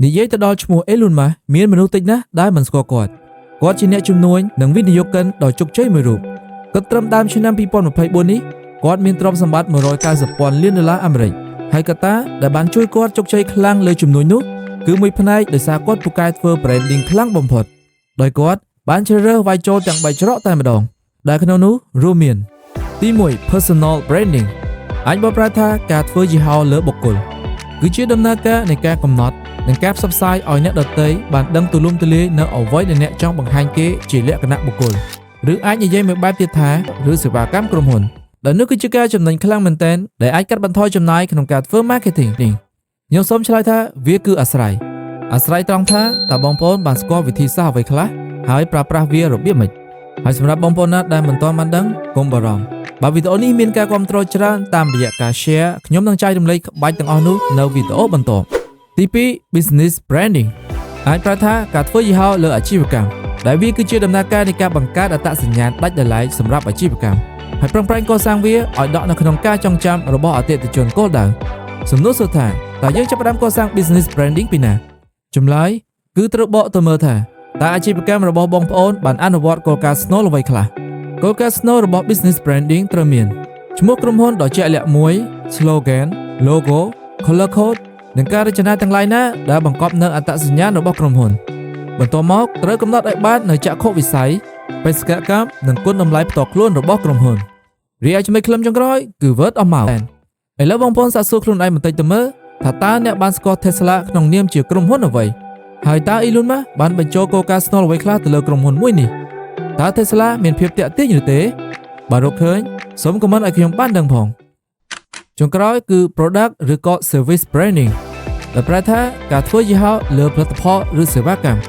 និយាយទៅដល់ឈ្មោះ Elon Musk មានមនុស្សតិចណាស់ដែលមិនស្គាល់គាត់ជាអ្នកជំនួញនិងវិនិយោគិនដ៏ជោគជ័យមួយរូបគាត់ត្រឹមដើមឆ្នាំ2024នេះគាត់មានទ្រព្យសម្បត្តិ$190,000 លានអាមេរិកហើយកត្តាដែលបានជួយគាត់ជោគជ័យខ្លាំងលើជំនួញនោះគឺមួយផ្នែកដោយសារគាត់ពូកែធ្វើ branding ខ្លាំងបំផុតដោយគាត់បានជ្រើសរើសវាយចូលទាំង3ច្រកតែម្ដងដែលក្នុងនោះរួមមានទី1 personal branding អាចបកប្រែថាការធ្វើយីហោលើបុគ្គលគឺជាដំណើរការនៃការកំណត់និងការផ្សព្វផ្សាយឲ្យអ្នកដទៃបានដឹងទូលំទូលាយនៅអ្វីដែលអ្នកចង់បង្ហាញគេជាលក្ខណៈបុគ្គលឬអាចនិយាយមួយបែបទៀតថាឬសេវាកម្មក្រុមហ៊ុនដែលនោះគឺជាការចំណេញខ្លាំងមែនទែនដែលអាចកាត់បន្ថយចំណាយក្នុងការធ្វើ marketing នេះខ្ញុំសូមឆ្លើយថាវាគឺអាស្រ័យត្រង់ថាតើបងប្អូនបានស្គាល់វិធីសាស្ត្រអ្វីខ្លះហើយប្រើប្រាស់វារបៀបម៉េចហើយសម្រាប់បងប្អូនណាដែលមិនទាន់បានដឹងកុំបារម្ភបើវីដេអូនេះមានការគាំទ្រច្រើនតាមរយៈការ share ខ្ញុំនឹងចែករំលែកក្បាច់ទាំងអស់នោះនៅវីដេអូបន្ទាប់ទី2 business branding អាចប្រែថាការធ្វើយីហោលើអាជីវកម្មដែលវាគឺជាដំណើរការនៃការបង្កើតអត្តសញ្ញាណដាច់ដោយឡែកសម្រាប់អាជីវកម្មហើយប្រឹងប្រែងកសាងវាឲ្យដក់នៅក្នុងការចងចាំរបស់អតិថិជនគោលដៅសំណួរសួរថាតើយើងចាប់ផ្ដើមកសាង business branding ពីណាចម្លើយគឺត្រូវបកទៅមើលថាតើអាជីវកម្មរបស់បងប្អូនបានអនុវត្តគោលការណ៍ស្នូលអ្វីខ្លះគោលការណ៍ស្នូលរបស់ business branding ត្រូវមានឈ្មោះក្រុមហ៊ុនដ៏ជាក់លាក់មួយ slogan logo color code និងការរចនាទាំងឡាយណាដែលបង្កប់នូវអត្តសញ្ញាណរបស់ក្រុមហ៊ុនបន្ទាប់មកត្រូវកំណត់ឲ្យបាននូវចក្ខុវិស័យបេសកកម្មនិងគុណតម្លៃផ្ទាល់ខ្លួនរបស់ក្រុមហ៊ុនរីឯចំណុចខ្លឹមចុងក្រោយគឺ word of mouth ឥឡូវបងប្អូនសាកសួរខ្លួនឯងបន្តិចទៅមើលថាតើអ្នកបានស្គាល់ Tesla ក្នុងនាមជាក្រុមហ៊ុនអ្វីហើយតើ Elon Musk បានបញ្ចូលគោលការណ៍ស្នូលអ្វីខ្លះទៅលើក្រុមហ៊ុនមួយនេះតើ Tesla មានភាពតាក់ទាញឬទេបើរកឃើញសូម comment ឲ្យខ្ញុំបានដឹងផងចុងក្រោយគឺ product ឬក៏ service branding ដែលប្រែថាការធ្វើយីហោលើផលិតផលឬសេវាកម្ម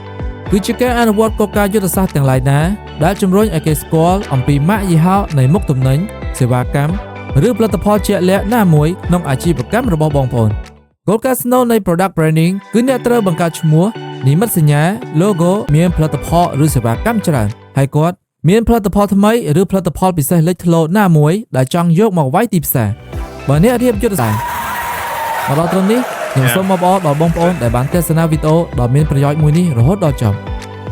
គឺជាការអនុវត្តគោលការណ៍យុទ្ធសាស្ត្រទាំងឡាយណាដែលជំរុញឲ្យគេស្គាល់អំពីម៉ាកយីហោនៃមុខទំនិញសេវាកម្មឬផលិតផលជាក់លាក់ណាមួយក្នុងអាជីវកម្មរបស់បងប្អូនគោលការណ៍ស្នូលនៃ product branding គឺអ្នកត្រូវបង្កើតឈ្មោះនិមិត្តសញ្ញា logo មានផលិតផលឬសេវាកម្មច្រើនហើយគាត់មានផលិតផលថ្មីឬផលិតផលពិសេសលេចធ្លោណាមួយដែលចង់យកមកវាយទីផ្សារបើអ្នករៀបយុទ្ធសាស្ត្រមកដល់ត្រឹមនេះខ្ញុំសូមអបអរដល់បងប្អូនដែលបានទស្សនាវីដេអូដ៏មានប្រយោជន៍មួយនេះរហូតដល់ចប់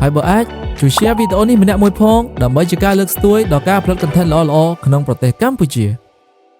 ហើយបើអាចជួយ share វីដេអូនេះម្នាក់មួយផងដើម្បីជាការលើកស្ទួយដល់ការផលិត content ល្អៗក្នុងប្រទេសកម្ពុជា